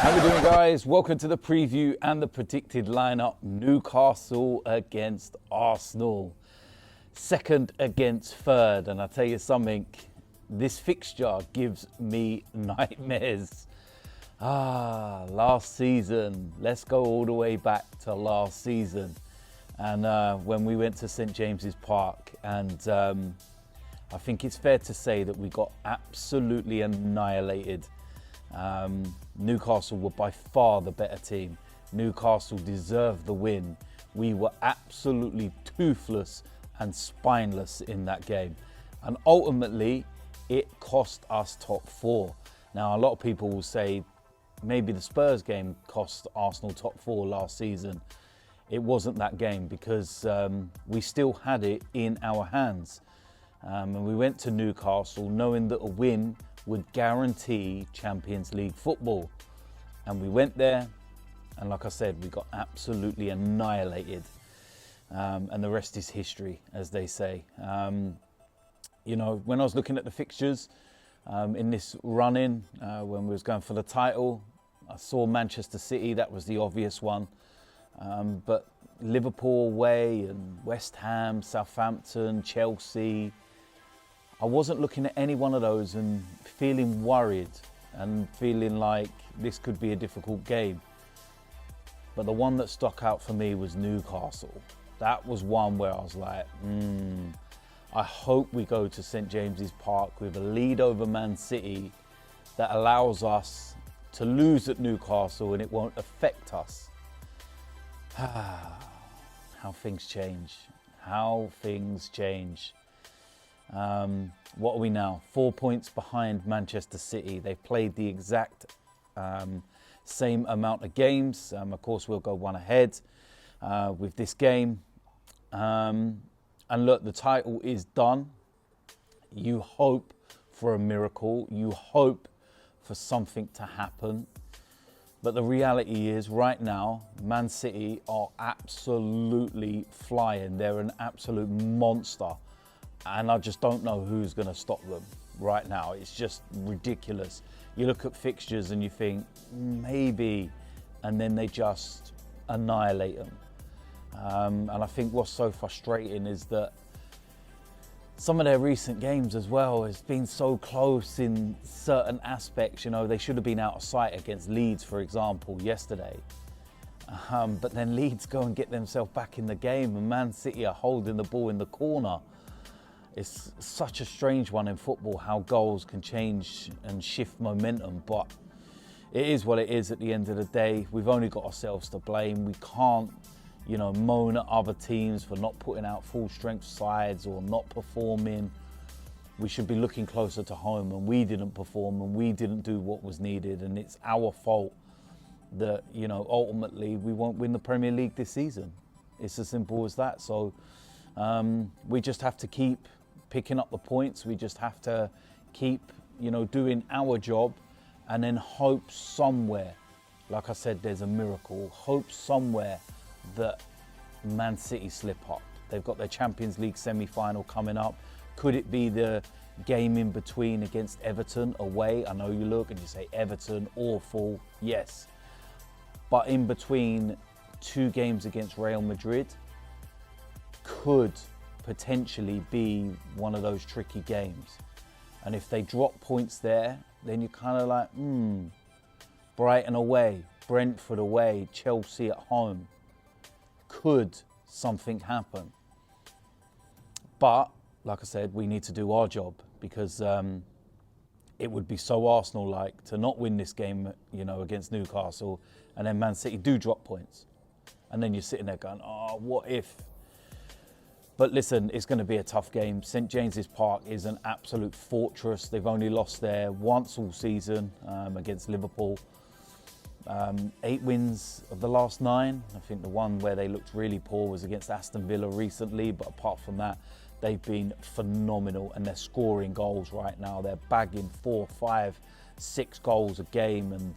How we doing, guys? Welcome to the preview and the predicted lineup. Newcastle against Arsenal. Second against third. And I'll tell you something, this fixture gives me nightmares. Last season. Let's go all the way back to last season. And when we went to St James's Park. And I think it's fair to say that we got absolutely annihilated. Newcastle were by far the better team. Newcastle deserved the win. We were absolutely toothless and spineless in that game. And ultimately, it cost us top four. Now, a lot of people will say maybe the Spurs game cost Arsenal top four last season. It wasn't that game because we still had it in our hands. And we went to Newcastle knowing that a win would guarantee Champions League football. And we went there, and like I said, we got absolutely annihilated. And the rest is history, as they say. You know, when I was looking at the fixtures in this run-in, when we was going for the title, I saw Manchester City, that was the obvious one. But Liverpool away and West Ham, Southampton, Chelsea, I wasn't looking at any one of those and feeling worried and feeling like this could be a difficult game. But the one that stuck out for me was Newcastle. That was one where I was like, I hope we go to St James's Park with a lead over Man City that allows us to lose at Newcastle and it won't affect us. How things change. How things change. What are we now? 4 points behind Manchester City. They've played the exact same amount of games. Of course, we'll go one ahead with this game. And look, the title is done. You hope for a miracle. You hope for something to happen. But the reality is, right now, Man City are absolutely flying. They're an absolute monster. And I just don't know who's going to stop them right now. It's just ridiculous. You look at fixtures and you think, maybe, and then they just annihilate them. And I think what's so frustrating is that some of their recent games as well has been so close in certain aspects. You know, they should have been out of sight against Leeds, for example, yesterday. But then Leeds go and get themselves back in the game and Man City are holding the ball in the corner. It's such a strange one in football, how goals can change and shift momentum, but it is what it is at the end of the day. We've only got ourselves to blame. We can't, you know, moan at other teams for not putting out full strength sides or not performing. We should be looking closer to home, and we didn't perform and we didn't do what was needed, and it's our fault that, you know, ultimately we won't win the Premier League this season. It's as simple as that. So we just have to keep picking up the points. We just have to keep, you know, doing our job and then hope somewhere, like I said, there's a miracle. Hope somewhere that Man City slip up. They've got their Champions League semi-final coming up. Could it be the game in between against Everton away? I know you look and you say Everton, awful, yes. But in between two games against Real Madrid, could potentially be one of those tricky games. And if they drop points there, then you're kind of like, Brighton away, Brentford away, Chelsea at home. Could something happen? But, like I said, we need to do our job because it would be so Arsenal-like to not win this game, you know, against Newcastle, and then Man City do drop points. And then you're sitting there going, oh, what if? But listen, it's going to be a tough game. St James's Park is an absolute fortress. They've only lost there once all season against Liverpool. 8 wins of the last 9. I think the one where they looked really poor was against Aston Villa recently. But apart from that, they've been phenomenal and they're scoring goals right now. They're bagging 4, 5, 6 goals a game and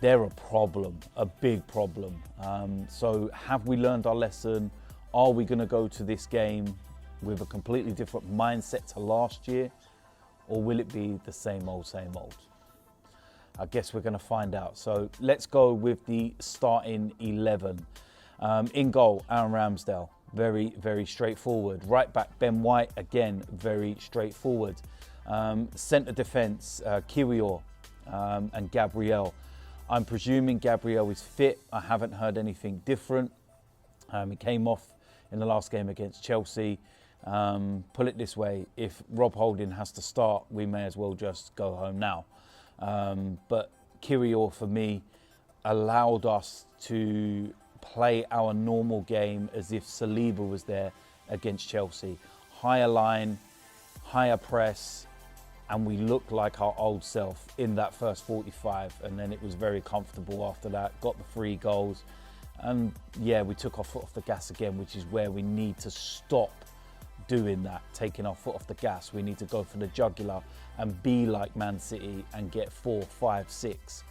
they're a problem, a big problem. So have we learned our lesson? Are we going to go to this game with a completely different mindset to last year? Or will it be the same old, same old? I guess we're going to find out. So let's go with the starting 11. In goal, Aaron Ramsdale. Very, very straightforward. Right back, Ben White. Again, very straightforward. Centre defence, Kiwior and Gabriel. I'm presuming Gabriel is fit. I haven't heard anything different. He came off in the last game against Chelsea. Put it this way, if Rob Holding has to start, we may as well just go home now. But Kiwior, for me, allowed us to play our normal game as if Saliba was there against Chelsea. Higher line, higher press, and we looked like our old self in that first 45, and then it was very comfortable after that. Got the 3 goals, and yeah, we took our foot off the gas again, which is where we need to stop doing that, taking our foot off the gas. We need to go for the jugular and be like Man City and get 4, 5, 6.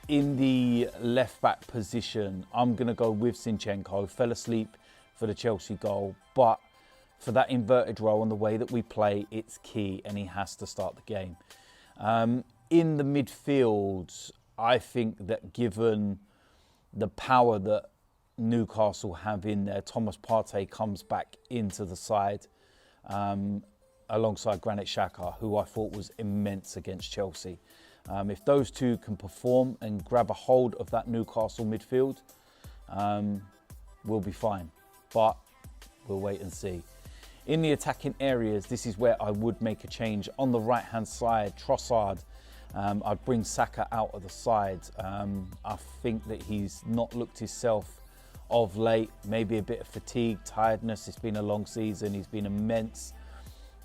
In the left back position, I'm going to go with Zinchenko. Fell asleep for the Chelsea goal, but for that inverted role and the way that we play, it's key, and he has to start the game. In the midfield, I think that given the power that Newcastle have in there, Thomas Partey comes back into the side alongside Granit Xhaka, who I thought was immense against Chelsea. If those two can perform and grab a hold of that Newcastle midfield, we'll be fine. But we'll wait and see. In the attacking areas, this is where I would make a change. On the right-hand side, Trossard, I'd bring Saka out of the side. I think that he's not looked himself of late. Maybe a bit of fatigue, tiredness. It's been a long season. He's been immense.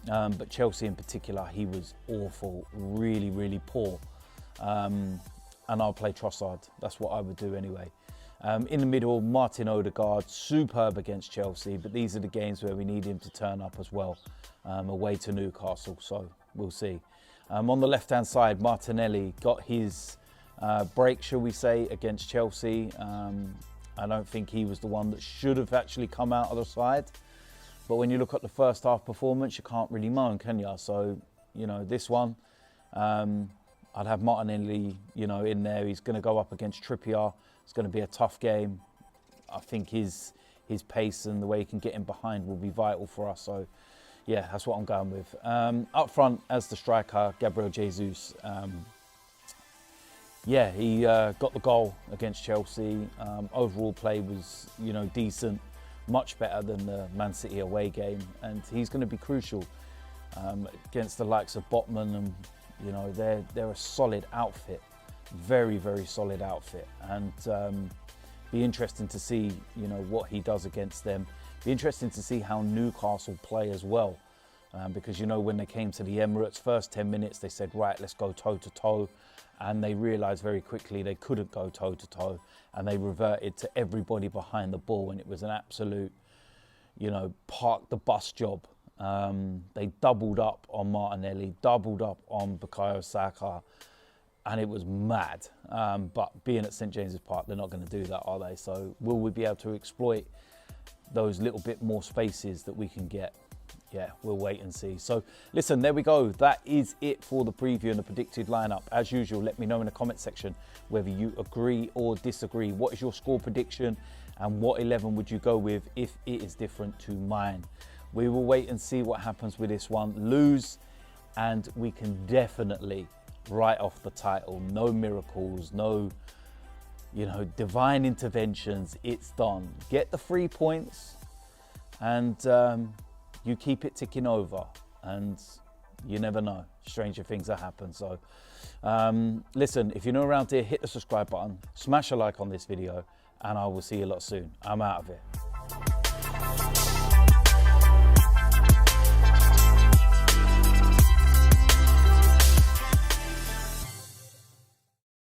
But Chelsea in particular, he was awful, really, really poor. And I'll play Trossard. That's what I would do anyway. In the middle, Martin Odegaard, superb against Chelsea, but these are the games where we need him to turn up as well, away to Newcastle, so we'll see. On the left-hand side, Martinelli got his break, shall we say, against Chelsea. I don't think he was the one that should have actually come out of the side. But when you look at the first half performance, you can't really moan, can you? So, you know, this one, I'd have Martinelli, you know, in there. He's going to go up against Trippier. It's going to be a tough game. I think his pace and the way he can get in behind will be vital for us. So, yeah, that's what I'm going with. Up front, as the striker, Gabriel Jesus. Yeah, he got the goal against Chelsea. Overall play was, you know, decent. Much better than the Man City away game. And he's going to be crucial against the likes of Botman. And, you know, they're a solid outfit. Very, very solid outfit. And be interesting to see, you know, what he does against them. Be interesting to see how Newcastle play as well. Because, you know, when they came to the Emirates, first 10 minutes, they said, right, let's go toe-to-toe. And they realised very quickly they couldn't go toe-to-toe. And they reverted to everybody behind the ball. And it was an absolute, you know, park the bus job. They doubled up on Martinelli, doubled up on Bukayo Saka. And it was mad. But being at St James's Park, they're not going to do that, are they? So will we be able to exploit those little bit more spaces that we can get? Yeah, we'll wait and see. So listen, there we go. That is it for the preview and the predicted lineup. As usual, let me know in the comment section whether you agree or disagree. What is your score prediction and what 11 would you go with if it is different to mine? We will wait and see what happens with this one. Lose and we can definitely write off the title. No miracles, no, you know, divine interventions. It's done. Get the 3 points and you keep it ticking over, and you never know. Stranger things have happened. So listen, if you're new around here, hit the subscribe button, smash a like on this video, and I will see you a lot soon. I'm out of it.